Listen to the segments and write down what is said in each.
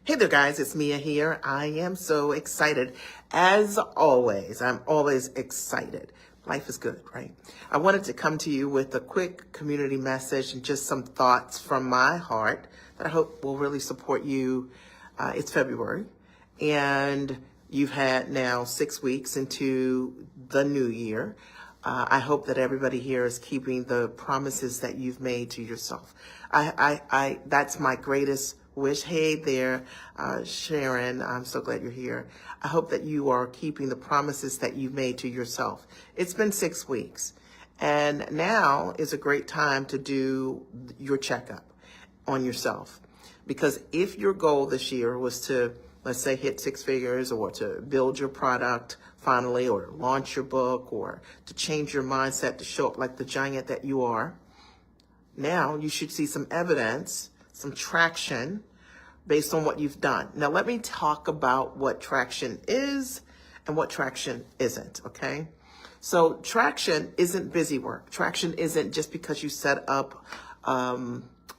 Hey there, guys. It's Mia here. I am so excited. As always, I'm always excited. Life is good, right? I wanted to come to you with a quick community message and just some thoughts from my heart that I hope will really support you. It's February, and you've had now 6 weeks into the new year. I hope that everybody here is keeping the promises that you've made to yourself. That's my greatest wish. Hey there, Sharon. I'm so glad you're here. I hope that you are keeping the promises that you've made to yourself. It's been 6 weeks, and now is a great time to do your checkup on yourself. Because if your goal this year was to, let's say, hit 6 figures, or to build your product finally, or launch your book, or to change your mindset to show up like the giant that you are, now you should see some evidence, some traction based on what you've done. Now, let me talk about what traction is and what traction isn't, okay? So traction isn't busy work. Traction isn't just because you set up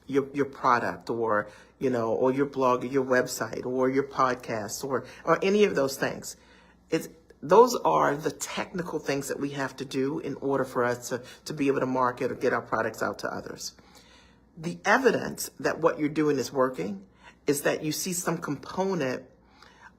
your product, or or your blog, or your website, or your podcast, or any of those things. Those are the technical things that we have to do in order for us to be able to market or get our products out to others. The evidence that what you're doing is working is that you see some component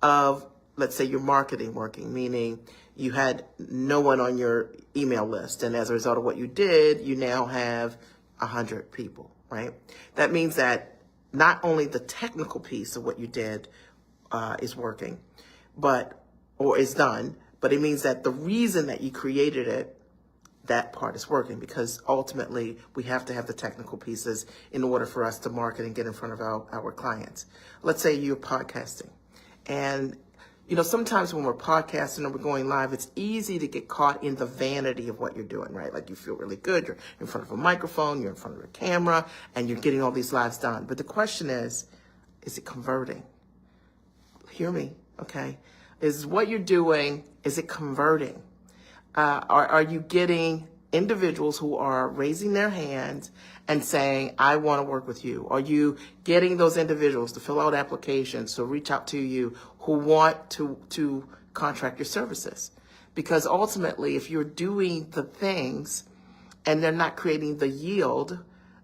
of, let's say, your marketing working, meaning you had no one on your email list, and as a result of what you did, you now have 100 people, right? That means that not only the technical piece of what you did is working, or is done, but it means that the reason that you created it, that part is working, because ultimately we have to have the technical pieces in order for us to market and get in front of our clients. Let's say you're podcasting, and sometimes when we're podcasting or we're going live, it's easy to get caught in the vanity of what you're doing, right? Like, you feel really good, you're in front of a microphone, you're in front of a camera, and you're getting all these lives done. But the question is it converting? Hear me, okay? Is what you're doing, is it converting? Are you getting individuals who are raising their hands and saying, I want to work with you? Are you getting those individuals to fill out applications, to reach out to you, who want to contract your services? Because ultimately, if you're doing the things and they're not creating the yield,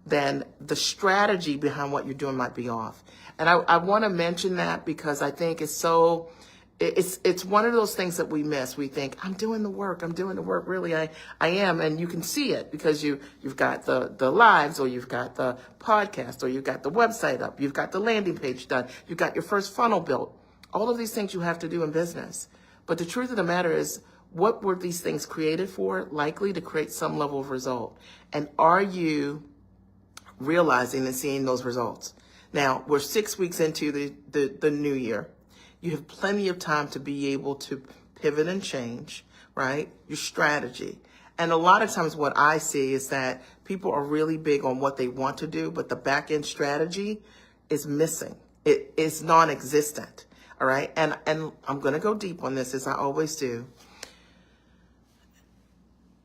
then the strategy behind what you're doing might be off. And I want to mention that because I think it's one of those things that we miss. We think, I'm doing the work. Really, I am. And you can see it because you've got the lives, or you've got the podcast, or you've got the website up, you've got the landing page done, you've got your first funnel built. All of these things you have to do in business. But the truth of the matter is, what were these things created for? Likely to create some level of result. And are you realizing and seeing those results? Now, we're 6 weeks into the new year. You have plenty of time to be able to pivot and change, right? Your strategy. And a lot of times what I see is that people are really big on what they want to do, but the back end strategy is missing. It is non-existent. All right. And I'm going to go deep on this, as I always do.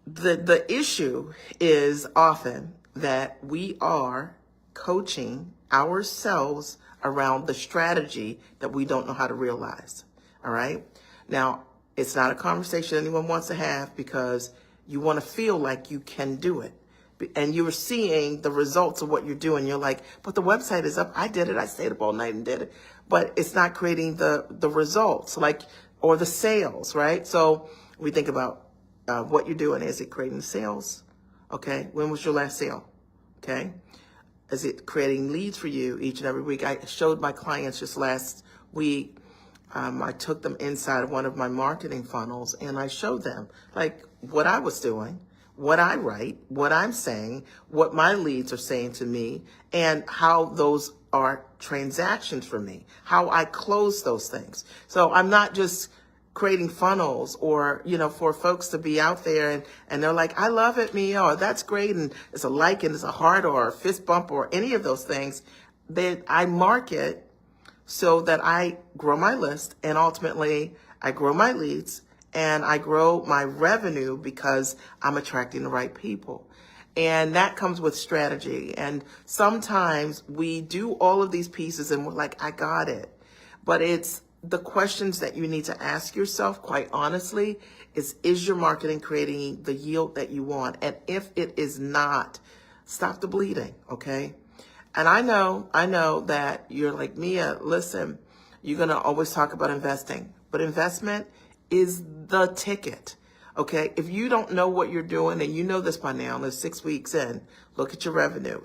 The issue is often that we are coaching ourselves around the strategy that we don't know how to realize. All right. Now, it's not a conversation anyone wants to have, because you want to feel like you can do it. And you're seeing the results of what you're doing. You're like, but the website is up. I did it. I stayed up all night and did it. But it's not creating the results, or the sales, right? So we think about what you're doing. Is it creating sales? Okay. When was your last sale? Okay. Is it creating leads for you each and every week? I showed my clients just last week. I took them inside of one of my marketing funnels, and I showed them what I was doing, what I write, what I'm saying, what my leads are saying to me, and how those are transactions for me, how I close those things. So I'm not just creating funnels, or, for folks to be out there and they're like, I love it, Mia, or that's great, and it's a like, and it's a heart, or a fist bump, or any of those things. That I market so that I grow my list, and ultimately I grow my leads, and I grow my revenue because I'm attracting the right people. And that comes with strategy. And sometimes we do all of these pieces and we're like, I got it. But it's the questions that you need to ask yourself, quite honestly, is your marketing creating the yield that you want? And if it is not, stop the bleeding, okay? And I know that you're like, Mia, listen, you're going to always talk about investing, but investment is the ticket. Okay. If you don't know what you're doing, and you know this by now, there's 6 weeks in, look at your revenue.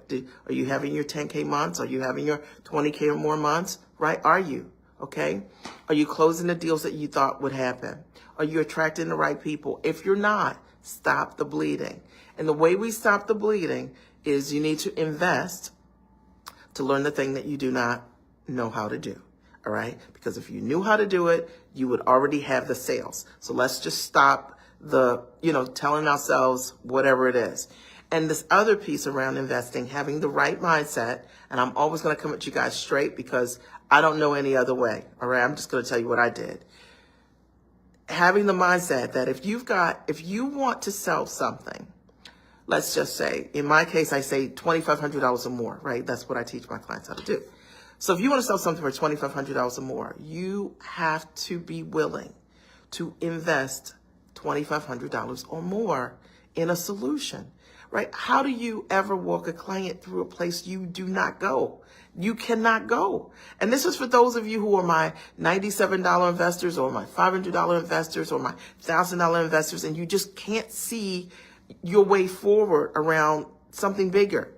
Are you having your 10K months? Are you having your 20K or more months? Right? Are you? Okay. Are you closing the deals that you thought would happen? Are you attracting the right people? If you're not, stop the bleeding. And the way we stop the bleeding is you need to invest to learn the thing that you do not know how to do. All right. Because if you knew how to do it, you would already have the sales. So let's just stop the, telling ourselves whatever it is. And this other piece around investing, having the right mindset, and I'm always going to come at you guys straight because I don't know any other way. All right. I'm just going to tell you what I did. Having the mindset that if you want to sell something, let's just say, in my case, I say $2,500 or more, right? That's what I teach my clients how to do. So if you want to sell something for $2,500 or more, you have to be willing to invest $2,500 or more in a solution, right? How do you ever walk a client through a place you do not go? You cannot go. And this is for those of you who are my $97 investors or my $500 investors or my $1,000 investors, and you just can't see your way forward around something bigger.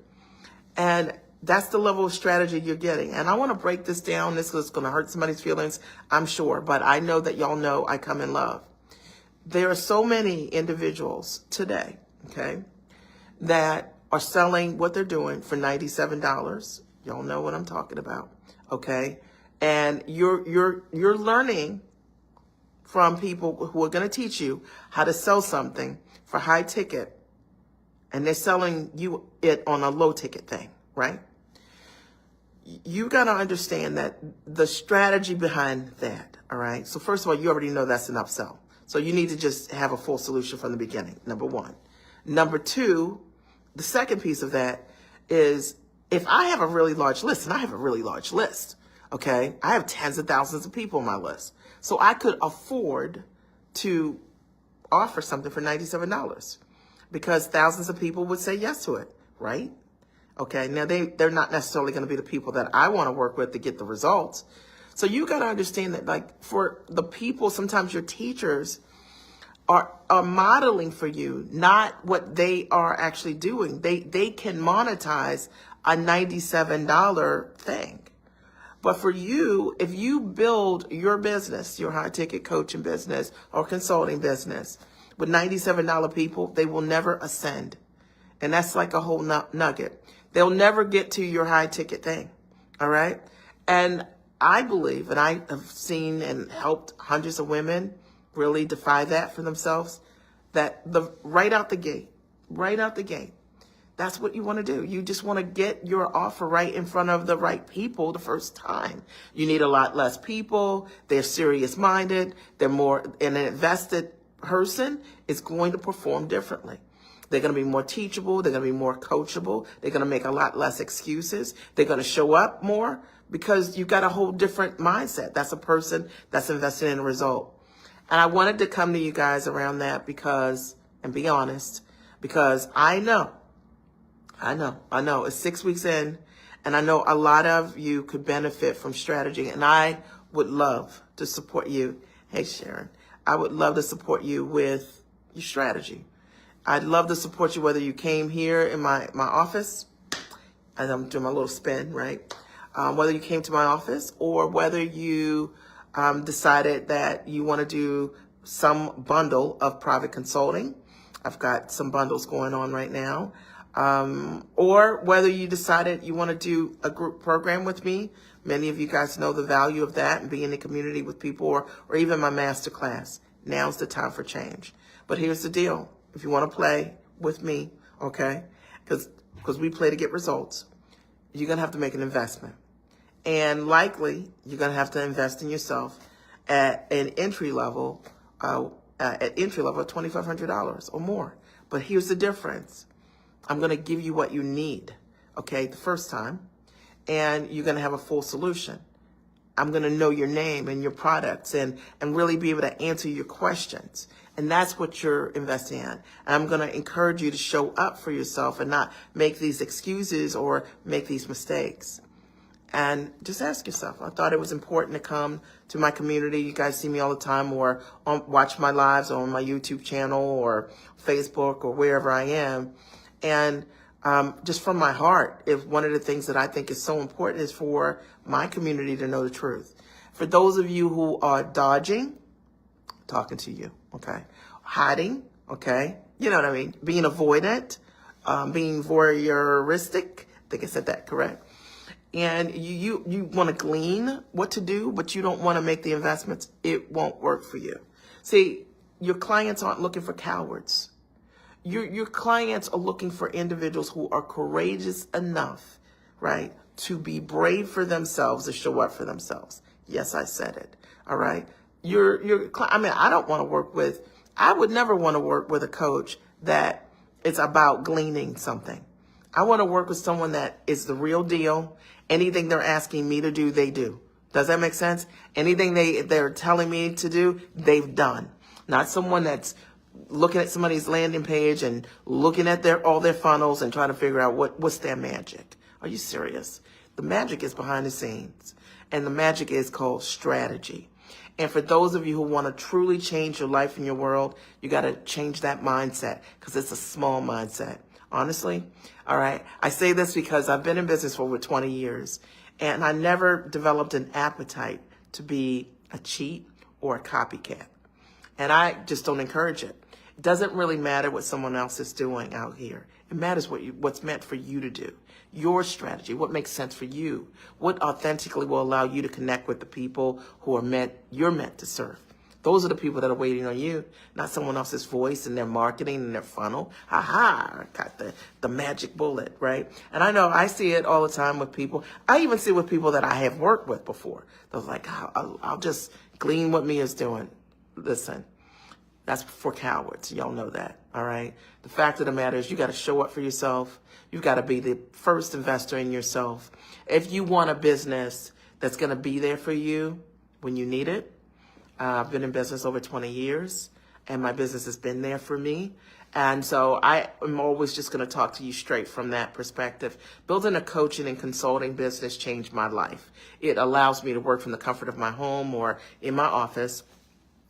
And that's the level of strategy you're getting. And I want to break this down. This is going to hurt somebody's feelings, I'm sure, but I know that y'all know I come in love. There are so many individuals today, okay, that are selling what they're doing for $97. Y'all know what I'm talking about, okay? And you're learning from people who are going to teach you how to sell something for high ticket, and they're selling you it on a low ticket thing, right? You got to understand that the strategy behind that, all right? So first of all, you already know that's an upsell. So you need to just have a full solution from the beginning, number one. Number two, the second piece of that is if I have a really large list, and I have a really large list, okay? I have tens of thousands of people on my list. So I could afford to offer something for $97 because thousands of people would say yes to it, right? Okay, now they're not necessarily going to be the people that I want to work with to get the results. So you got to understand that, like, for the people, sometimes your teachers are modeling for you, not what they are actually doing. They can monetize a $97 thing. But for you, if you build your business, your high ticket coaching business or consulting business with $97 people, they will never ascend. And that's like a whole nugget. They'll never get to your high ticket thing. All right. And I believe, and I have seen and helped hundreds of women really defy that for themselves, that right out the gate, that's what you want to do. You just want to get your offer right in front of the right people the first time. You need a lot less people. They're serious minded. They're more, an invested person is going to perform differently. They're going to be more teachable. They're going to be more coachable. They're going to make a lot less excuses. They're going to show up more because you've got a whole different mindset. That's a person that's invested in a result. And I wanted to come to you guys around that because, and be honest, because I know it's 6 weeks in, and I know a lot of you could benefit from strategy, and I would love to support you. Hey, Sharon, I would love to support you with your strategy. I'd love to support you whether you came here in my office, as I'm doing my little spin, right? Whether you came to my office or whether you decided that you want to do some bundle of private consulting. I've got some bundles going on right now. Or whether you decided you want to do a group program with me. Many of you guys know the value of that and being in the community with people, or even my masterclass. Now's the time for change. But here's the deal. If you want to play with me, okay, because we play to get results, you're going to have to make an investment. And likely, you're going to have to invest in yourself at an entry level of $2,500 or more. But here's the difference. I'm going to give you what you need, okay, the first time, and you're going to have a full solution. I'm going to know your name and your products and really be able to answer your questions. And that's what you're investing in. And I'm going to encourage you to show up for yourself and not make these excuses or make these mistakes. And just ask yourself. I thought it was important to come to my community. You guys see me all the time, or watch my lives on my YouTube channel or Facebook or wherever I am. And just from my heart, if one of the things that I think is so important is for my community to know the truth. For those of you who are dodging, talking to you, okay? Hiding, okay? You know what I mean? Being avoidant, being voyeuristic. I think I said that correct. And you want to glean what to do, but you don't want to make the investments. It won't work for you. See, your clients aren't looking for cowards. Your clients are looking for individuals who are courageous enough, right, to be brave for themselves, to show up for themselves. Yes, I said it. All right. I would never want to work with a coach that it's about gleaning something. I want to work with someone that is the real deal. Anything they're asking me to do, they do. Does that make sense? Anything they're telling me to do, they've done. Not someone that's looking at somebody's landing page and looking at all their funnels and trying to figure out what's their magic. Are you serious? The magic is behind the scenes, and the magic is called strategy. And for those of you who want to truly change your life and your world, you got to change that mindset, because it's a small mindset. Honestly, all right. I say this because I've been in business for over 20 years, and I never developed an appetite to be a cheat or a copycat. And I just don't encourage it. It doesn't really matter what someone else is doing out here. It matters what's meant for you to do. Your strategy, what makes sense for you, what authentically will allow you to connect with the people who you're meant to serve. Those are the people that are waiting on you, not someone else's voice and their marketing and their funnel. I got the magic bullet, right? And I know I see it all the time with people. I even see it with people that I have worked with before. They're like, I'll just glean what Mia's doing. Listen, that's for cowards. Y'all know that, all right? The fact of the matter is you got to show up for yourself. You've got to be the first investor in yourself. If you want a business that's going to be there for you when you need it, I've been in business over 20 years, and my business has been there for me. And so I am always just going to talk to you straight from that perspective. Building a coaching and consulting business changed my life. It allows me to work from the comfort of my home or in my office,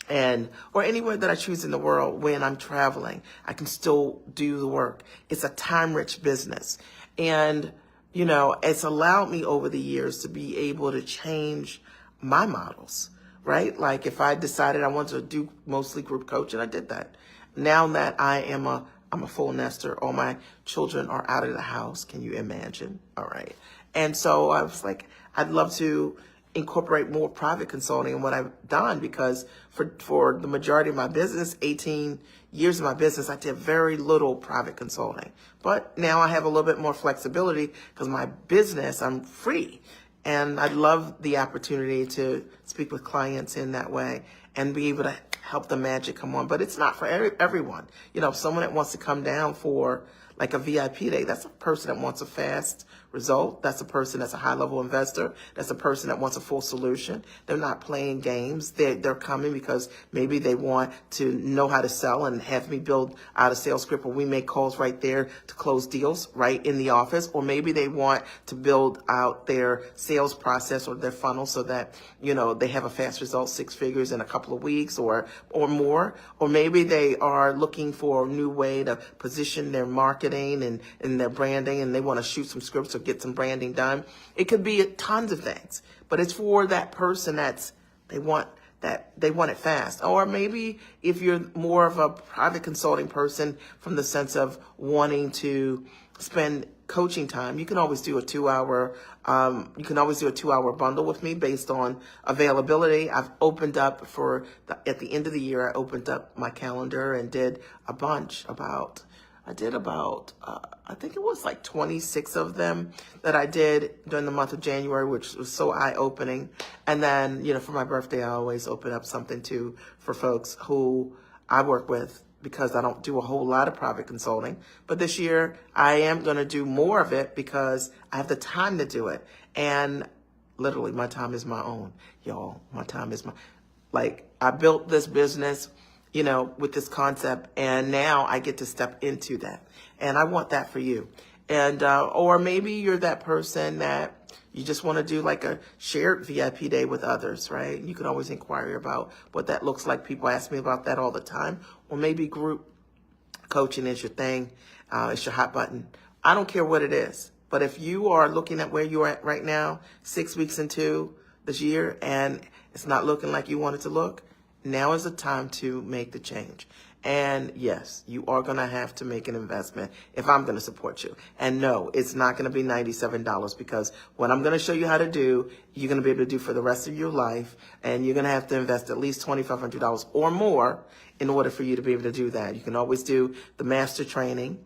or anywhere that I choose in the world. When I'm traveling, I can still do the work. It's a time-rich business. And, it's allowed me over the years to be able to change my models. Right? Like if I decided I wanted to do mostly group coaching, I did that. Now that I'm a full nester, all my children are out of the house. Can you imagine? All right. And so I was like, I'd love to incorporate more private consulting in what I've done, because for the majority of my business, 18 years of my business, I did very little private consulting. But now I have a little bit more flexibility because my business, I'm free. And I'd love the opportunity to speak with clients in that way and be able to help the magic come on. But it's not for everyone. Someone that wants to come down for like a VIP day, that's a person that wants a fast result. That's a person that's a high-level investor. That's a person that wants a full solution. They're not playing games. They're coming because maybe they want to know how to sell and have me build out a sales script where we make calls right there to close deals right in the office. Or maybe they want to build out their sales process or their funnel so that, they have a fast result, 6 figures in a couple of weeks or more. Or maybe they are looking for a new way to position their marketing and their branding, and they want to shoot some scripts or get some branding done. It could be tons of things, but it's for that person they want it fast. Or maybe if you're more of a private consulting person from the sense of wanting to spend coaching time, you can always do a 2-hour bundle with me based on availability. I've opened up at the end of the year, I opened up my calendar and did a bunch I think it was like 26 of them that I did during the month of January, which was so eye-opening. And then, for my birthday, I always open up something too for folks who I work with, because I don't do a whole lot of private consulting. But this year I am going to do more of it because I have the time to do it. And Literally, my time is my own, y'all. My time is like, I built this business, with this concept, and now I get to step into that. And I want that for you. And, or maybe you're that person that you just want to do like a shared VIP day with others, right? You can always inquire about what that looks like. People ask me about that all the time. Or maybe group coaching is your thing. It's your hot button. I don't care what it is. But if you are looking at where you're at right now, 6 weeks into this year, and it's not looking like you want it to look, now is the time to make the change. And yes, you are going to have to make an investment if I'm going to support you. And no, it's not going to be $97 because what I'm going to show you how to do, you're going to be able to do for the rest of your life. And you're going to have to invest at least $2,500 or more in order for you to be able to do that. You can always do the master training,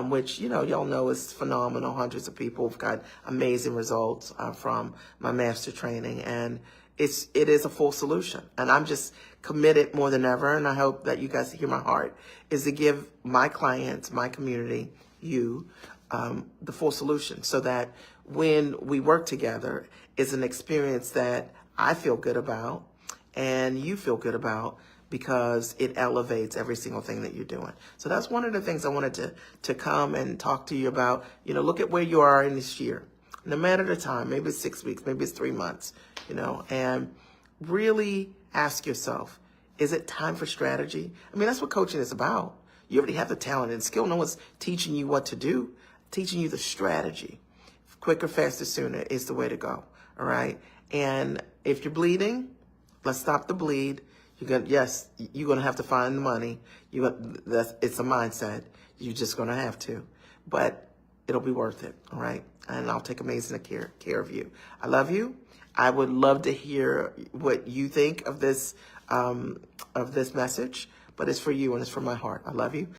which, y'all know is phenomenal. Hundreds of people have got amazing results from my master training. And it is a full solution. And I'm just committed more than ever, and I hope that you guys hear my heart, is to give my clients, my community, you, the full solution so that when we work together, it's an experience that I feel good about and you feel good about because it elevates every single thing that you're doing. So that's one of the things I wanted to come and talk to you about. Look at where you are in this year. No matter the time, maybe it's 6 weeks, maybe it's 3 months, and really ask yourself, is it time for strategy? I mean, that's what coaching is about. You already have the talent and skill. No one's teaching you what to do, teaching you the strategy. Quicker, faster, sooner is the way to go, all right? And if you're bleeding, let's stop the bleed. You're going to have to find the money. It's a mindset. You're just going to have to. But it'll be worth it, all right? And I'll take amazing care of you. I love you. I would love to hear what you think of this message, but it's for you and it's from my heart. I love you.